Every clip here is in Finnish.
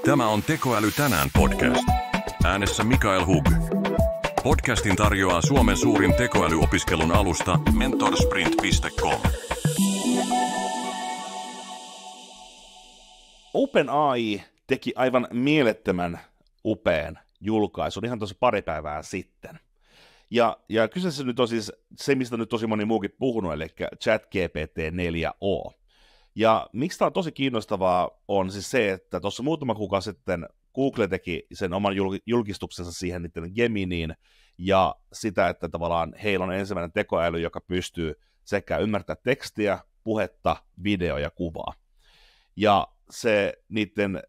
Tämä on Tekoäly tänään podcast. Äänessä Mikael Hug. Podcastin tarjoaa Suomen suurin tekoälyopiskelun alusta mentorsprint.com. OpenAI teki aivan mielettömän upean julkaisun ihan tuossa pari päivää sitten. Ja kyseessä nyt on siis se, mistä nyt tosi moni muukin puhunut, eli ChatGPT 4o. Ja miksi tämä on tosi kiinnostavaa on siis se, että tuossa muutama kuukausi sitten Google teki sen oman julkistuksensa siihen niiden Geminiin, ja sitä, että tavallaan heillä on ensimmäinen tekoäly, joka pystyy sekä ymmärtämään tekstiä, puhetta, video ja kuvaa. Ja se niiden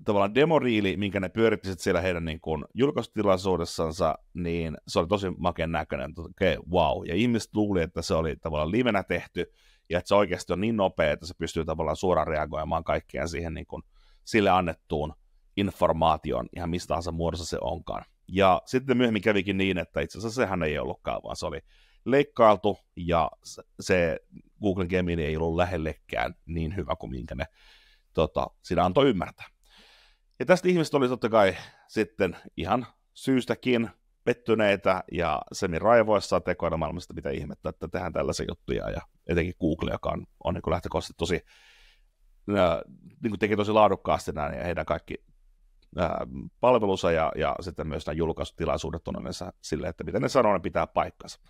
tavallaan demoriili, minkä ne pyöritti siellä heidän niin kuin julkaisutilaisuudessansa, niin se oli tosi makeen näköinen, että okei, wow. Ja ihmiset luuli, että se oli tavallaan livenä tehty, ja että se oikeasti on niin nopea, että se pystyy tavallaan suoraan reagoimaan kaikkeen siihen niin kuin sille annettuun informaation, ihan mistä tahansa muodossa se onkaan. Ja sitten myöhemmin kävikin niin, että itse asiassa sehän ei ollutkaan, vaan se oli leikkailtu, ja se Google Gemini ei ollut lähellekään niin hyvä kuin minkä ne siinä antoi ymmärtää. Ja tästä ihmiset oli totta kai sitten ihan syystäkin pettyneitä ja semiraivoissaan tekoälymaailmasta, mitä ihmettä, että tehdään tällaisia juttuja, ja etenkin Google, joka on niin kuin lähtökohtaisesti tosi, niin kuin teki tosi laadukkaasti nämä ja heidän kaikki palvelunsa ja sitten myös nämä julkaisutilaisuudet on yleensä silleen, että miten ne sanoo, ne pitää paikkansa.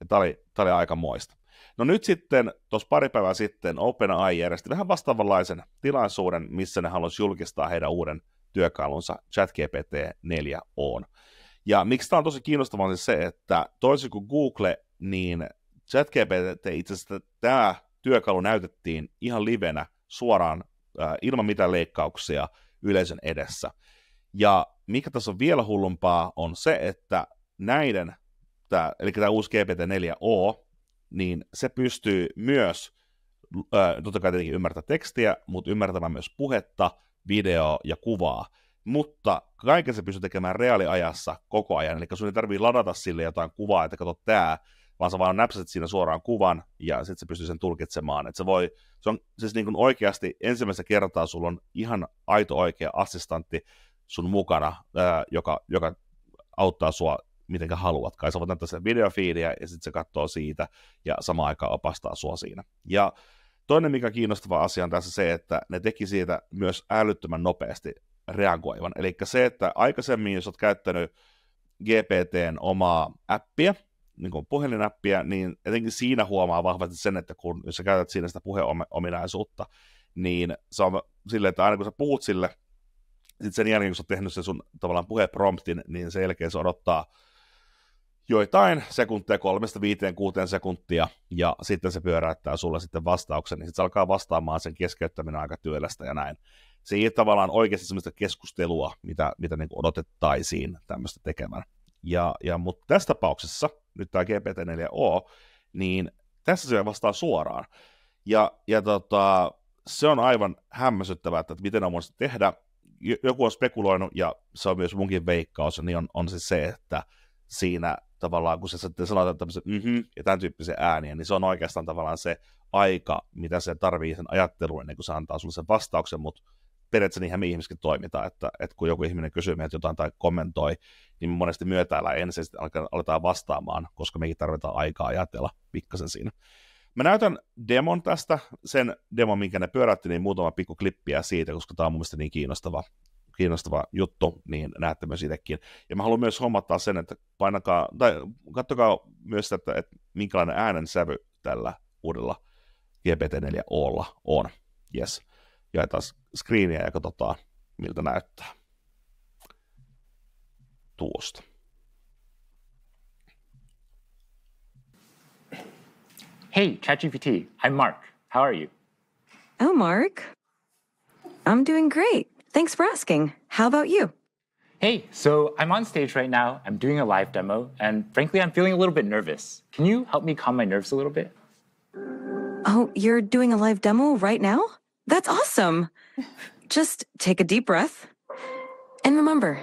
Ja tämä oli aika moista. No nyt sitten, tuossa pari päivää sitten, OpenAI järjesti vähän vastaavanlaisen tilaisuuden, missä ne haluaisi julkistaa heidän uuden työkalunsa ChatGPT 4o. Ja miksi tämä on tosi kiinnostavaa on se, että toisin kuin Google, niin ChatGPT itse asiassa tämä työkalu näytettiin ihan livenä suoraan ilman mitään leikkauksia yleisön edessä. Ja mikä tässä on vielä hullumpaa on se, että eli tämä uusi GPT-4o, niin se pystyy myös, totta kai tietenkin ymmärtämään tekstiä, mutta ymmärtämään myös puhetta, videoa ja kuvaa. Mutta kaiken se pystyy tekemään reaaliajassa koko ajan, eli sun ei tarvitse ladata sille jotain kuvaa, että kato tää, vaan sä vaan näpsäset siinä suoraan kuvan, ja sitten se pystyy sen tulkitsemaan. Että se on siis niin kuin oikeasti ensimmäistä kertaa sulla on ihan aito oikea assistantti sun mukana, joka auttaa sua mitenkä haluatkaan. Sä voit näyttää sen videofiidiä, ja sitten se katsoo siitä, ja samaan aikaan opastaa sua siinä. Ja toinen, mikä kiinnostava asia on tässä se, että ne teki siitä myös älyttömän nopeasti reagoivan. Eli se, että aikaisemmin, jos olet käyttänyt GPTn omaa appia, niin kuin puhelinäppiä, niin etenkin siinä huomaa vahvasti sen, että jos sä käytät siinä sitä puheominaisuutta, niin se on silleen, että aina kun sä puhut sille, sitten sen jälkeen, kun sä oot tehnyt sen sun tavallaan puhepromptin, niin sen jälkeen se odottaa joitain sekuntia, 3-5-6 sekuntia, ja sitten se pyöräyttää sulle sitten vastauksen, niin sitten se alkaa vastaamaan sen keskeyttäminen aika työlästä ja näin. Se ei ole tavallaan oikeasti sellaista keskustelua, mitä niin kuin odotettaisiin tämmöistä tekemään. Mutta tässä tapauksessa, nyt tämä GPT-4o, niin tässä se vastaa suoraan. Ja se on aivan hämmästyttävää, että miten on voinut tehdä. Joku on spekuloinut, ja se on myös munkin veikkaus, niin on siis se, että siinä tavallaan, kun sä sitten sanotaan tämmöisen ja tämän tyyppisen ääniä, niin se on oikeastaan tavallaan se aika, mitä se tarvii sen ajatteluun, ennen kuin se antaa sulle sen vastauksen, mutta periaatteessa niinhän me ihmiskin toimitaan, että kun joku ihminen kysyy meiltä jotain tai kommentoi, niin me monesti myötäillään ensin, sitten aletaan vastaamaan, koska mekin tarvitaan aikaa ajatella pikkasen siinä. Mä näytän demon tästä, sen demon, minkä ne pyöräytti, niin muutama pikku klippiä siitä, koska tämä on mun mielestä niin kiinnostava juttu, niin näette myös itsekin. Ja mä haluan myös huomattaa sen, että katsokaa myös, että minkälainen äänensävy tällä uudella GPT-4Olla on. Yes. Jaetaan screeniä ja katsotaan, miltä näyttää. Tuosta. Hey, ChatGPT, I'm Mark. How are you? Oh, Mark. I'm doing great. Thanks for asking. How about you? Hey, so I'm on stage right now. I'm doing a live demo, and frankly, I'm feeling a little bit nervous. Can you help me calm my nerves a little bit? Oh, you're doing a live demo right now? That's awesome. Just take a deep breath. And remember,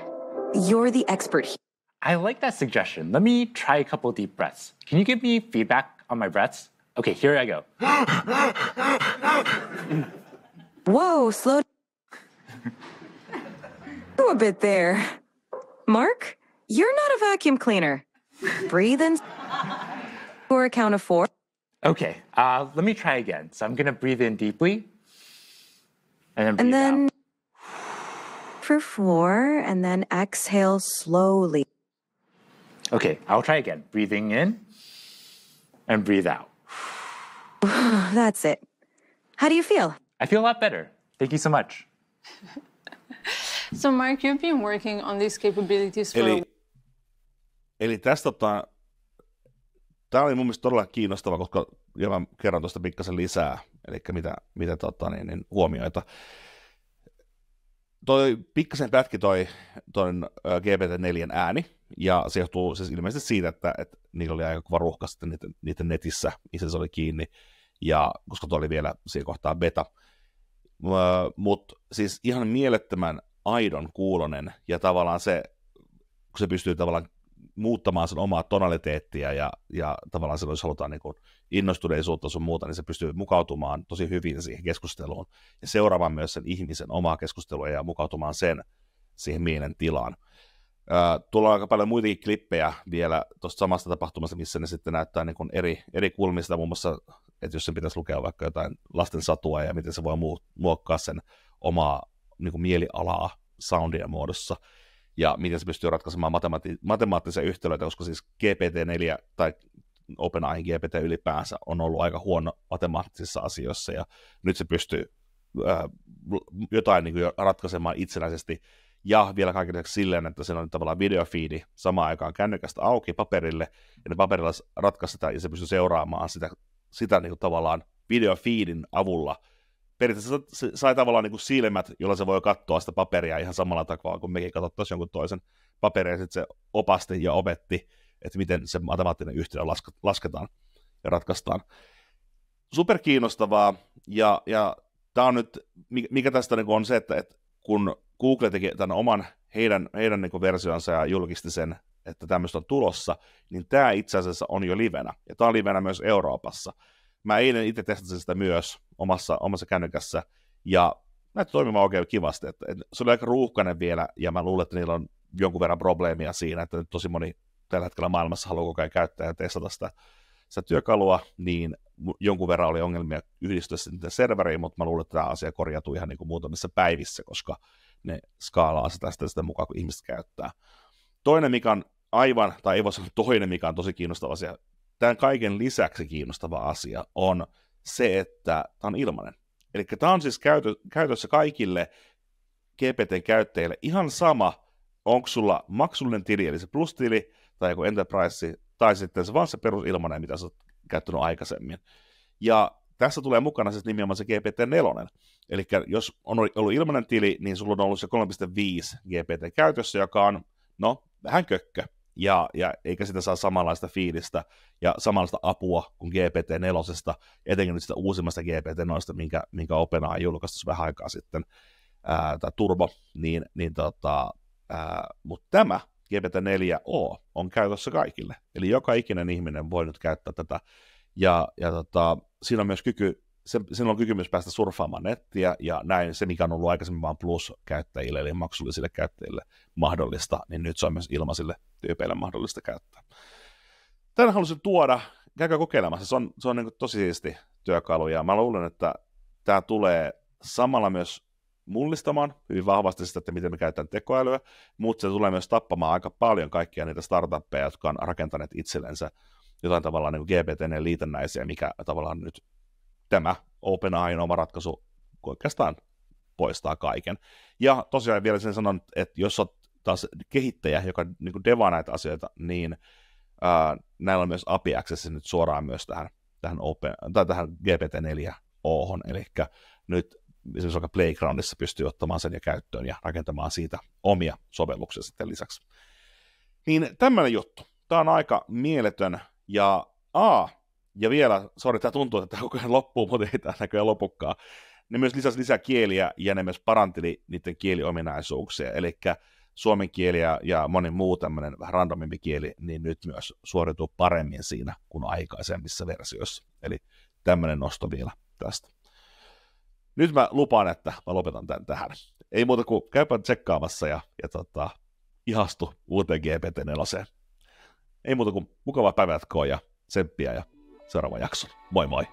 you're the expert here. I like that suggestion. Let me try a couple deep breaths. Can you give me feedback on my breaths? Okay, here I go. Whoa, slow a bit there. Mark, you're not a vacuum cleaner. Breathe in for a count of 4. Okay, let me try again. So I'm going to breathe in deeply and then breathe out. For 4, and then exhale slowly. Okay, I'll try again. Breathing in and breathe out. That's it. How do you feel? I feel a lot better. Thank you so much. So Mark, you've been working on these capabilities for Eli tästä tämä oli mun mielestä todella kiinnostava, koska ja mä kerron tuosta pikkasen lisää, eli mitä huomioita. Pikkasen pätki toi GPT-4 ääni, ja se johtuu siis ilmeisesti siitä, että niillä oli aika kova ruuhka sitten niiden netissä, missä se oli kiinni, ja koska toi oli vielä siinä kohtaa beta. Mutta siis ihan mielettömän aidon kuulonen, ja tavallaan se, kun se pystyy tavallaan muuttamaan sen omaa tonaliteettia, ja tavallaan silloin, jos halutaan niin kuin innostuneisuutta sun muuta, niin se pystyy mukautumaan tosi hyvin siihen keskusteluun, ja seuraamaan myös sen ihmisen omaa keskustelua, ja mukautumaan sen siihen mielen tilaan. Tuolla on aika paljon muitakin klippejä vielä tuosta samasta tapahtumasta, missä ne sitten näyttää niin kuin eri kulmista, muun muassa, että jos sen pitäisi lukea vaikka jotain lasten satua, ja miten se voi muokkaa sen omaa niin kuin mielialaa soundien muodossa, ja miten se pystyy ratkaisemaan matemaattisia yhtälöitä, koska siis GPT-4 tai OpenAI GPT ylipäänsä on ollut aika huono matemaattisissa asioissa, ja nyt se pystyy jotain niin kuin ratkaisemaan itsenäisesti, ja vielä kaiken silleen, että siinä on tavallaan videofiidi samaan aikaan kännykästä auki paperille, ja ne paperilla ratkaistaan, ja se pystyy seuraamaan sitä niin kuin tavallaan videofiidin avulla. Periaatteessa se sai tavallaan niin kuin silmät, jolla se voi katsoa sitä paperia ihan samalla tavalla, kun mekin katsottaisiin jonkun toisen paperia, ja sitten se opasti ja opetti, että miten se matemaattinen yhtälö lasketaan ja ratkaistaan. Super kiinnostavaa, ja tämä on nyt, mikä tästä niin kuin on se, että kun Google teki tämän oman heidän niin kuin versionsa ja julkisti sen, että tämmöistä on tulossa, niin tämä itse asiassa on jo livenä, ja tämä on livenä myös Euroopassa. Mä eilen itse testasin sitä myös omassa kännykässä, ja näyttää toimimaan oikein kivasti. Että se oli aika ruuhkainen vielä, ja mä luulen, että niillä on jonkun verran probleemia siinä, että nyt tosi moni tällä hetkellä maailmassa haluaa koko ajan käyttää ja testata sitä työkalua, niin jonkun verran oli ongelmia yhdistyä sitten serveriin, mutta mä luulen, että tämä asia korjautuu ihan niin kuin muutamissa päivissä, koska ne skaalaa sitä mukaan, kun ihmiset käyttää. Toinen, mikä on aivan, tai ei voi sanoa toinen, mikä on tosi kiinnostava asia, tämän kaiken lisäksi kiinnostava asia on se, että tämä on ilmainen. Eli tämä on siis käytössä kaikille GPT-käyttäjille ihan sama, onko sulla maksullinen tili, eli se plus-tili, tai joku enterprise, tai sitten se vaan se perusilmainen, mitä sä oot käyttänyt aikaisemmin. Ja tässä tulee mukana siis nimenomaan se GPT-4. Eli jos on ollut ilmainen tili, niin sulla on ollut se 3.5 GPT käytössä, joka on, vähän kökkö. Ja eikä sitä saa samanlaista fiilistä ja samanlaista apua kuin GPT-4, etenkin nyt sitä uusimmasta GPT-4, minkä OpenAI julkaistu vähän aikaa sitten, tämä Turbo, mutta tämä GPT-4o on käytössä kaikille, eli joka ikinen ihminen voi nyt käyttää tätä, ja siinä on myös siinä on kyky myös päästä surffaamaan nettiä, ja näin se, mikä on ollut aikaisemmin vain plus-käyttäjille, eli maksullisille käyttäjille mahdollista, niin nyt se on myös ilmaisille tyypeille mahdollista käyttää. Tämän halusin tuoda, käykää kokeilemassa, se on niin kuin tosi siisti työkalu, ja mä luulen, että tämä tulee samalla myös mullistamaan hyvin vahvasti sitä, että miten me käytetään tekoälyä, mutta se tulee myös tappamaan aika paljon kaikkia niitä startuppeja, jotka on rakentaneet itsellensä jotain tavallaan niin kuin GPT-liitännäisiä, mikä tavallaan nyt tämä OpenAI:n oma ratkaisu oikeastaan poistaa kaiken. Ja tosiaan vielä sen sanon, että jos olet taas kehittäjä, joka niin kuin devaa näitä asioita, niin näillä on myös API Access nyt suoraan myös tähän GPT-4ohon, eli nyt esimerkiksi vaikka Playgroundissa pystyy ottamaan sen ja käyttöön ja rakentamaan siitä omia sovelluksia sitten lisäksi. Niin tämmöinen juttu. Tämä on aika mieletön, ja vielä, tämä tuntuu, että tämä koko ajan loppuu, mutta ei tämä näköjään lopukkaan. Ne myös lisäsi lisää kieliä, ja ne myös paranteli niiden kieliominaisuuksia, eli suomen kieli ja moni muu tämmöinen vähän randomimpi kieli, niin nyt myös suoriutuu paremmin siinä kuin aikaisemmissa versioissa. Eli tämmöinen nosto vielä tästä. nyt mä lupaan, että mä lopetan tämän tähän. Ei muuta kuin käypä tsekkaamassa ja ihastu uuteen GPT-4. Ei muuta kuin mukavaa päivänjatkoa ja tsemppiä ja seuraava jakso. Moi moi!